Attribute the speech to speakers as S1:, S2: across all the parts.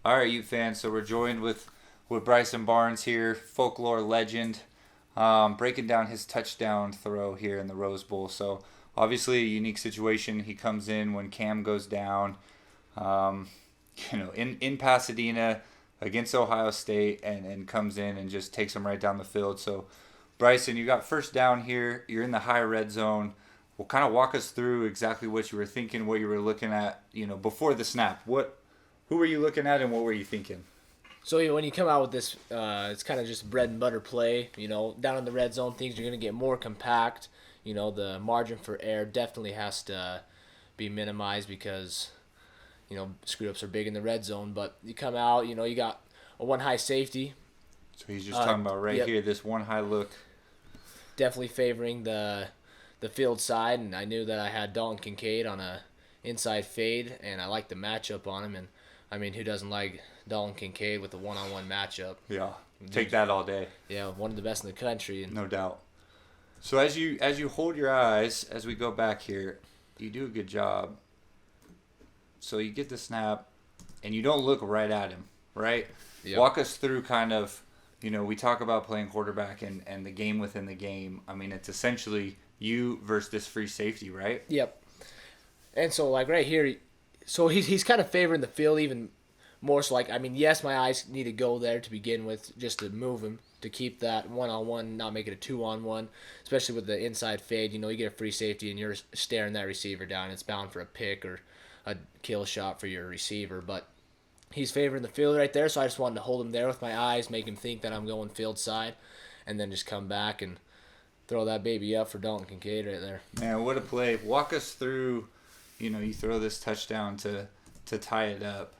S1: All right, you fans. So we're joined with Bryson Barnes here, folklore legend, breaking down his touchdown throw here in the Rose Bowl. So obviously a unique situation. He comes in when Cam goes down, um, in Pasadena against Ohio State, and comes in and just takes him right down the field. So Bryson, you got first down here. You're in the high red zone. Well, kind of walk us through exactly what you were thinking, what you were looking at, before the snap. Who were you looking at, and what were you thinking?
S2: So when you come out with this, it's kind of just bread and butter play. Down in the red zone, things are going to get more compact. The margin for error definitely has to be minimized because, screw ups are big in the red zone. But you come out, you got a one high safety.
S1: So he's just talking about right here, this one high look.
S2: Definitely favoring the field side, and I knew that I had Dalton Kincaid on a inside fade, and I liked the matchup on him. And I mean, who doesn't like Dalton Kincaid with the one-on-one matchup?
S1: Yeah, take that all day.
S2: Yeah, one of the best in the country. And
S1: no doubt. So as you hold your eyes, as we go back here, you do a good job. So you get the snap, and you don't look right at him, right? Yep. Walk us through kind of, we talk about playing quarterback and the game within the game. I mean, it's essentially you versus this free safety, right?
S2: Yep. And so, like, right here, so he's kind of favoring the field even more. So, like, I mean, yes, my eyes need to go there to begin with just to move him, to keep that one-on-one, not make it a two-on-one, especially with the inside fade. You get a free safety and you're staring that receiver down. It's bound for a pick or a kill shot for your receiver. But he's favoring the field right there, so I just wanted to hold him there with my eyes, make him think that I'm going field side, and then just come back and throw that baby up for Dalton Kincaid right there.
S1: Man, what a play. Walk us through, you throw this touchdown to tie it up.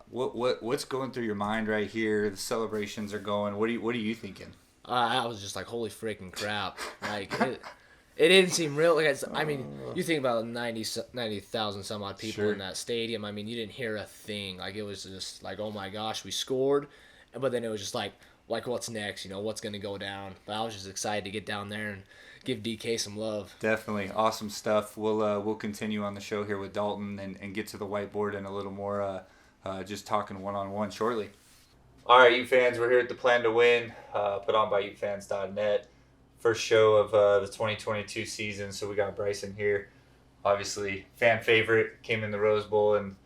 S1: What's going through your mind right here? The celebrations are going. What are you thinking?
S2: I was just like, holy freaking crap. Like, it didn't seem real. Like, I mean, you think about 90,000 some odd people
S1: sure.
S2: in that stadium. I mean, you didn't hear a thing. Like, it was just like, oh my gosh, we scored. But then it was just like what's next? What's going to go down? But I was just excited to get down there and give DK some love.
S1: Definitely. Awesome stuff. We'll continue on the show here with Dalton and get to the whiteboard and a little more just talking one-on-one shortly. All right, you fans, we're here at the Plan to Win, put on by youfans.net. First show of the 2022 season, so we got Bryson here. Obviously, fan favorite, came in the Rose Bowl and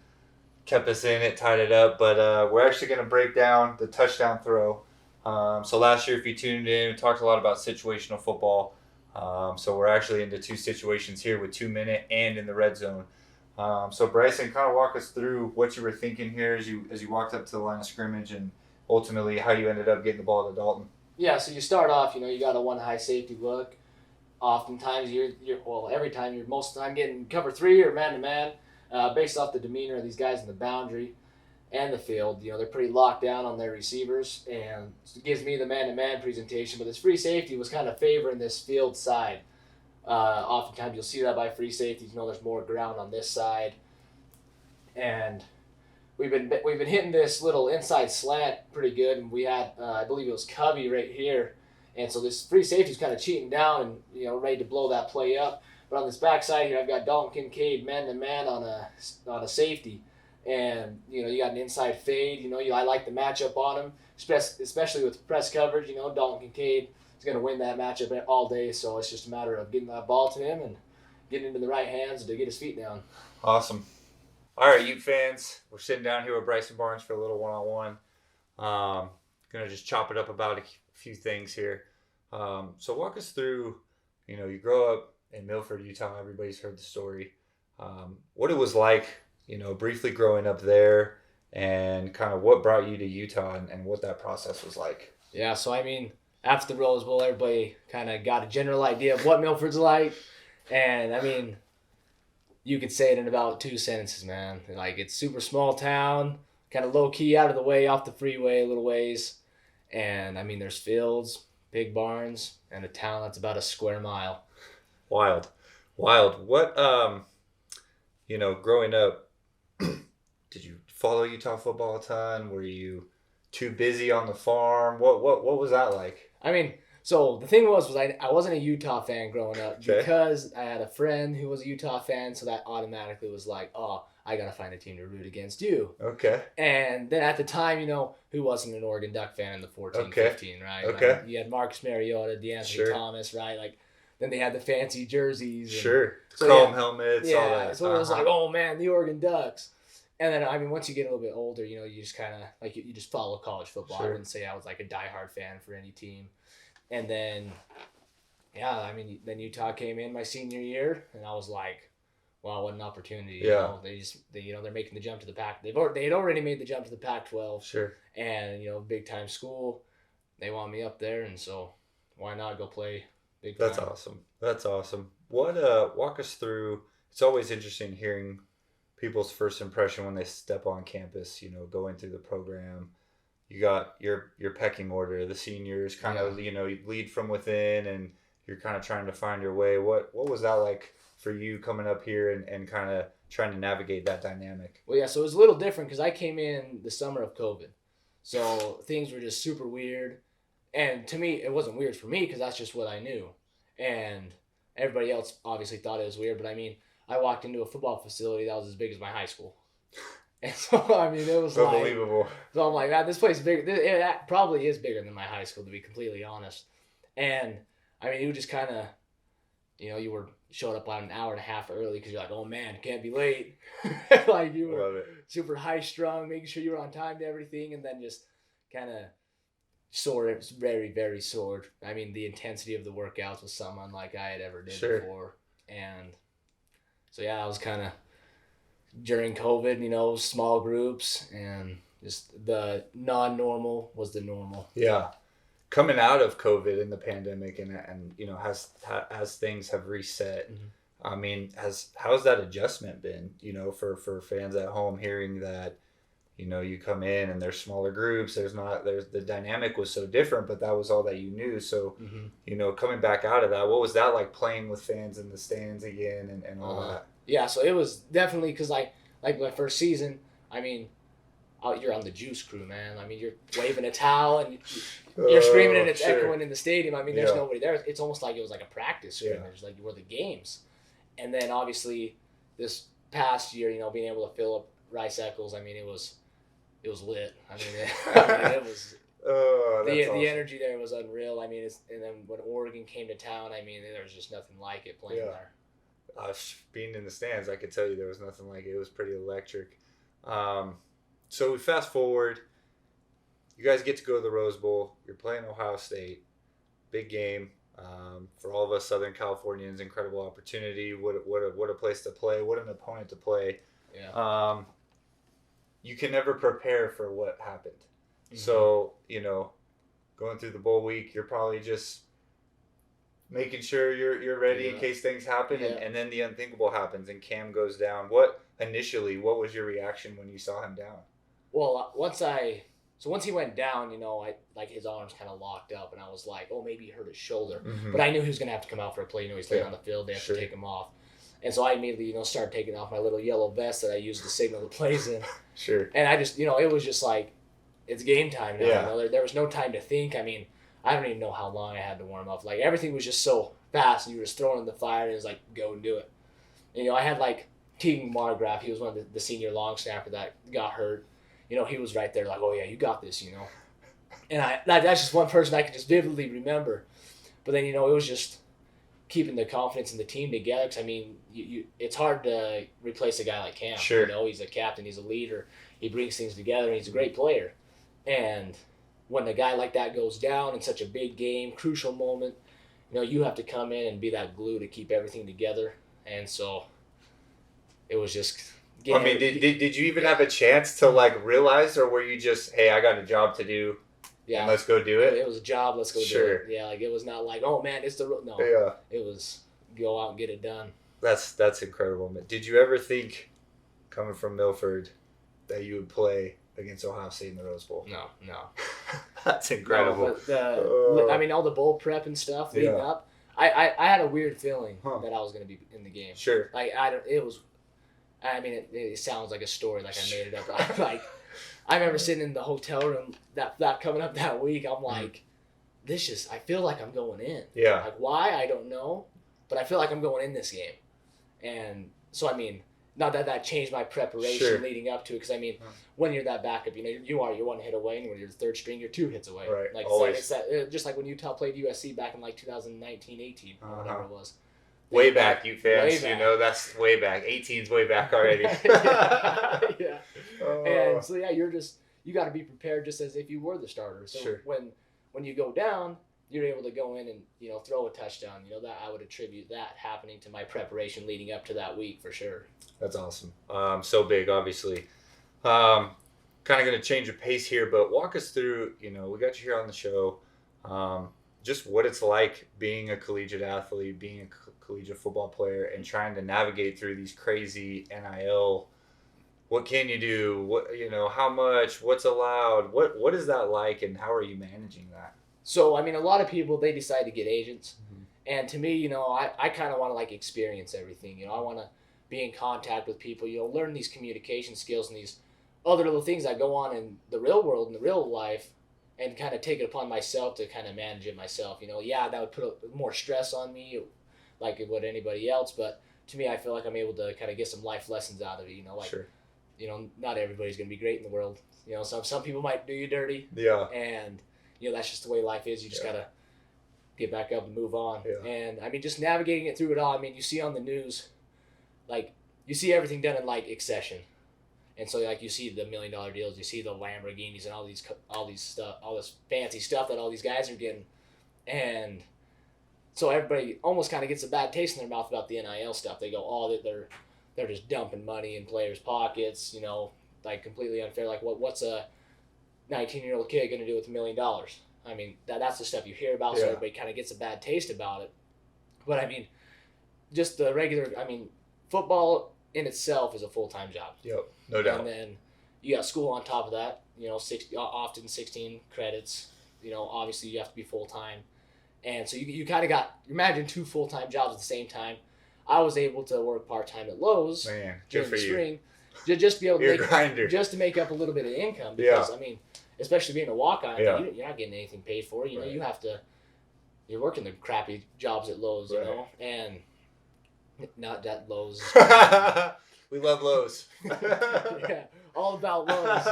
S1: kept us in it, tied it up. But we're actually going to break down the touchdown throw. So last year, if you tuned in, we talked a lot about situational football. So we're actually into two situations here with 2 minute and in the red zone. So Bryson, kind of walk us through what you were thinking here as you walked up to the line of scrimmage and ultimately how you ended up getting the ball to Dalton.
S2: Yeah, so you start off, you got a one high safety look. Oftentimes every time you're most of the time getting cover three or man to man, based off the demeanor of these guys in the boundary and the field. They're pretty locked down on their receivers, and it gives me the man to man presentation. But this free safety was kind of favoring this field side. Oftentimes you'll see that by free safeties. There's more ground on this side, and we've been hitting this little inside slant pretty good. And we had I believe it was Covey right here, and so this free safety's kind of cheating down and ready to blow that play up. But on this backside here, I've got Dalton Kincaid man to man on a safety, and you got an inside fade. I like the matchup on him, especially with press coverage. Dalton Kincaid is going to win that matchup all day, so it's just a matter of getting that ball to him and getting into the right hands to get his feet down.
S1: Awesome. All right, you fans, we're sitting down here with Bryson Barnes for a little one-on-one. Going to just chop it up about a few things here. So walk us through, you grow up in Milford, Utah. Everybody's heard the story. What it was like, briefly growing up there and kind of what brought you to Utah and what that process was like.
S2: Yeah, so I mean, after the Rose Bowl, everybody kind of got a general idea of what Milford's like. And, I mean, you could say it in about 2 sentences, man. Like, it's super small town, kind of low-key, out of the way, off the freeway a little ways. And, I mean, there's fields, big barns, and a town that's about a square mile.
S1: Wild. What, growing up, did you follow Utah football a ton? Were you too busy on the farm? What was that like?
S2: I mean, so the thing was I wasn't a Utah fan growing up
S1: Okay.
S2: because I had a friend who was a Utah fan, so that automatically was like, oh, I got to find a team to root against you.
S1: Okay.
S2: And then at the time, who wasn't an Oregon Duck fan in the 14-15, right?
S1: Okay.
S2: Like, you had Marcus Mariota, DeAnthony Thomas, right? Like, then they had the fancy jerseys.
S1: Sure.
S2: So,
S1: Chrome helmets, all that.
S2: So it was like, oh, man, the Oregon Ducks. And then, once you get a little bit older, you just kind of, like, you just follow college football.
S1: Sure.
S2: I wouldn't say I was, like, a diehard fan for any team. And then, then Utah came in my senior year, and I was like, wow, what an opportunity.
S1: Yeah.
S2: They're making the jump to the Pac. They had already made the jump to the Pac-12.
S1: Sure.
S2: And, big-time school. They want me up there, and so why not go play big
S1: time? That's awesome. What, walk us through, it's always interesting hearing people's first impression when they step on campus, going through the program. You got your pecking order, the seniors kind of, you lead from within and you're kind of trying to find your way. What was that like for you coming up here and kind of trying to navigate that dynamic?
S2: Well, yeah, so it was a little different because I came in the summer of COVID. So things were just super weird. And to me, it wasn't weird for me because that's just what I knew. And everybody else obviously thought it was weird. But, I walked into a football facility that was as big as my high school. And so, it was
S1: unbelievable.
S2: So I'm like, man, this place is big. It probably is bigger than my high school, to be completely honest. And, you just kind of, you were showed up about an hour and a half early because you're like, oh, man, can't be late. Like, you were super high-strung, making sure you were on time to everything, and then just kind of sore. It was very, very sore. The intensity of the workouts was something unlike I had ever did before. And so, I was kind of, during COVID, small groups, and just the non-normal was the normal.
S1: Yeah. Coming out of COVID and the pandemic and as things have reset, how's that adjustment been, for fans at home hearing that, you come in and there's smaller groups, the dynamic was so different, but that was all that you knew. So, coming back out of that, what was that like playing with fans in the stands again and all that?
S2: Yeah, so it was definitely because like my first season, you're on the juice crew, man. You're waving a towel and you're screaming and it's echoing in the stadium. There's nobody there. It's almost like it was like a practice scrimmage, like you were the games. And then obviously this past year, being able to fill up Rice Eccles, it was lit. It was the energy there was unreal. And then when Oregon came to town, there was just nothing like it playing there.
S1: Being in the stands, I could tell you there was nothing like it. It was pretty electric. So we fast forward. You guys get to go to the Rose Bowl. You're playing Ohio State. Big game. For all of us Southern Californians, incredible opportunity. What a place to play. What an opponent to play.
S2: Yeah.
S1: You can never prepare for what happened. Mm-hmm. So, going through the bowl week, you're probably just making sure you're ready in case things happen.
S2: Yeah.
S1: And then the unthinkable happens and Cam goes down. What was your reaction when you saw him down?
S2: Well, once he went down, his arms kind of locked up, and I was like, oh, maybe he hurt his shoulder. Mm-hmm. But I knew he was going to have to come out for a play. He's laying on the field. They have to take him off. And so I immediately, started taking off my little yellow vest that I used to signal the plays in.
S1: Sure.
S2: And I just, it was just like, it's game time now.
S1: Yeah.
S2: There was no time to think. I don't even know how long I had to warm up. Like, everything was just so fast, and you were just throwing in the fire, and it was like, go and do it. And, I had, like, Teagan Margraf. He was one of the senior long snapper that got hurt. He was right there like, oh, yeah, you got this, And that's just one person I can just vividly remember. But then, it was just keeping the confidence in the team together. Because, it's hard to replace a guy like Cam.
S1: Sure.
S2: He's a captain. He's a leader. He brings things together, and he's a great player. And when a guy like that goes down in such a big game, crucial moment, you have to come in and be that glue to keep everything together. And so it was just...
S1: did you even have a chance to realize, or were you just, hey, I got a job to do, and let's go do it?
S2: It was a job, let's go do it. Yeah, it was not like, oh man, it's the no.
S1: Yeah.
S2: It was go out and get it done.
S1: That's incredible. Did you ever think, coming from Milford, that you would play against Ohio State in the Rose Bowl?
S2: No.
S1: That's incredible.
S2: No, but all the bowl prep and stuff leading up, I had a weird feeling that I was going to be in the game.
S1: Sure.
S2: It sounds like a story, like I made it up. I remember sitting in the hotel room that coming up that week. I'm like, I feel like I'm going in.
S1: Yeah.
S2: Like, why? I don't know, but I feel like I'm going in this game. And so, not that changed my preparation leading up to it. Because, I mean, when you're that backup, you're 1 hit away, and when you're the third string, you're 2 hits away.
S1: Right,
S2: like
S1: always.
S2: It's that, just like when Utah played USC back in, 2019-18, or whatever it was.
S1: Way back, you fans. That's way back. 18's way back already.
S2: Yeah. And so, you got to be prepared just as if you were the starter. So when you go down, you're able to go in and, throw a touchdown. That I would attribute that happening to my preparation leading up to that week for sure.
S1: That's awesome. So big, obviously. Kind of going to change the pace here, but walk us through, we got you here on the show. Just what it's like being a collegiate athlete, being a collegiate football player, and trying to navigate through these crazy NIL. What can you do? What how much? What's allowed? What is that like, and how are you managing that?
S2: So, I mean, a lot of people, they decide to get agents. Mm-hmm. And to me, I kind of want to, experience everything. I want to be in contact with people, learn these communication skills and these other little things that go on in the real world, in the real life, and kind of take it upon myself to kind of manage it myself. That would put more stress on me like it would anybody else. But to me, I feel like I'm able to kind of get some life lessons out of it,
S1: Sure.
S2: Not everybody's going to be great in the world. Some people might do you dirty.
S1: Yeah.
S2: And, that's just the way life is. You just got to get back up and move on.
S1: Yeah.
S2: And, I mean, just navigating it through it all. I mean, you see on the news, you see everything done in, accession. And so, you see the $1 million deals, you see the Lamborghinis and all this fancy stuff that all these guys are getting. And so everybody almost kind of gets a bad taste in their mouth about the NIL stuff. They go, they're just dumping money in players' pockets, completely unfair. What's a 19-year-old kid going to do with $1 million? I mean, that's the stuff you hear about, so everybody kind of gets a bad taste about it. But, I mean, just the regular, football in itself is a full-time job.
S1: Yep, no doubt.
S2: And then you got school on top of that, often 16 credits. Obviously you have to be full-time. And so you kind of got, imagine 2 full-time jobs at the same time. I was able to work part-time at Lowe's during the spring. Just to be able to just to make up a little bit of income. Because, especially being a walk-on, you're not getting anything paid for. You have to, you're working the crappy jobs at Lowe's, and not that Lowe's.
S1: We love Lowe's.
S2: Yeah, all about Lowe's.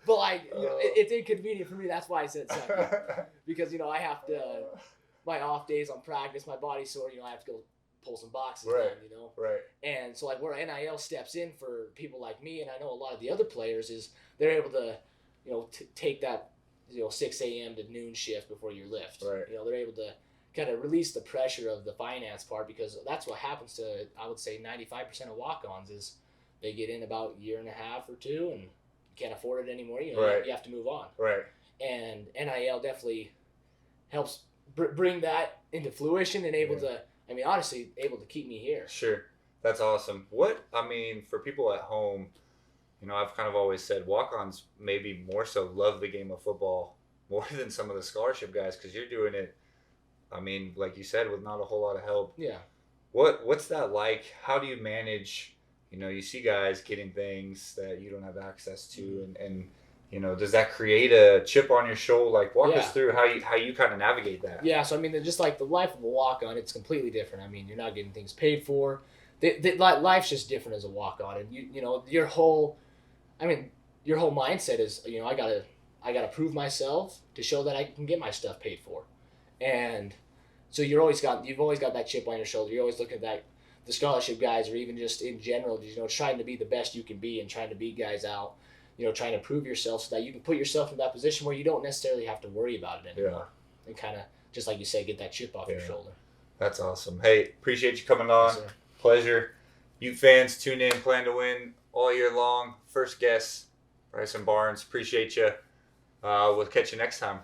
S2: But it's inconvenient for me. That's why I said second. Because, I have to, my off days on practice, my body's sore, I have to go pull some boxes down,
S1: Right.
S2: And so, where NIL steps in for people like me, and I know a lot of the other players, is they're able to, take that, 6 a.m. to noon shift before your lift.
S1: Right.
S2: They're able to kind of release the pressure of the finance part, because that's what happens to, I would say, 95% of walk-ons is they get in about a year and a half or 2 and can't afford it anymore. You have to move on.
S1: Right.
S2: And NIL definitely helps bring that into fruition and able to, honestly, able to keep me here.
S1: Sure. That's awesome. For people at home, I've kind of always said walk-ons maybe more so love the game of football more than some of the scholarship guys, because you're doing it, like you said, with not a whole lot of help.
S2: Yeah.
S1: What's that like? How do you manage, you see guys getting things that you don't have access to, and does that create a chip on your shoulder? Walk us through how you kind of navigate that.
S2: Yeah, so just like the life of a walk-on, it's completely different. You're not getting things paid for. Life's just different as a walk-on, and your whole mindset is, I gotta prove myself to show that I can get my stuff paid for, and so you've always got that chip on your shoulder. You're always looking at the scholarship guys, or even just in general, trying to be the best you can be and trying to beat guys out. Trying to prove yourself so that you can put yourself in that position where you don't necessarily have to worry about it anymore. Yeah. And kind of, just like you say, get that chip off your shoulder.
S1: That's awesome. Hey, appreciate you coming on. Yes, pleasure. You fans, tune in, plan to win all year long. First guest, Bryson Barnes. Appreciate you. We'll catch you next time.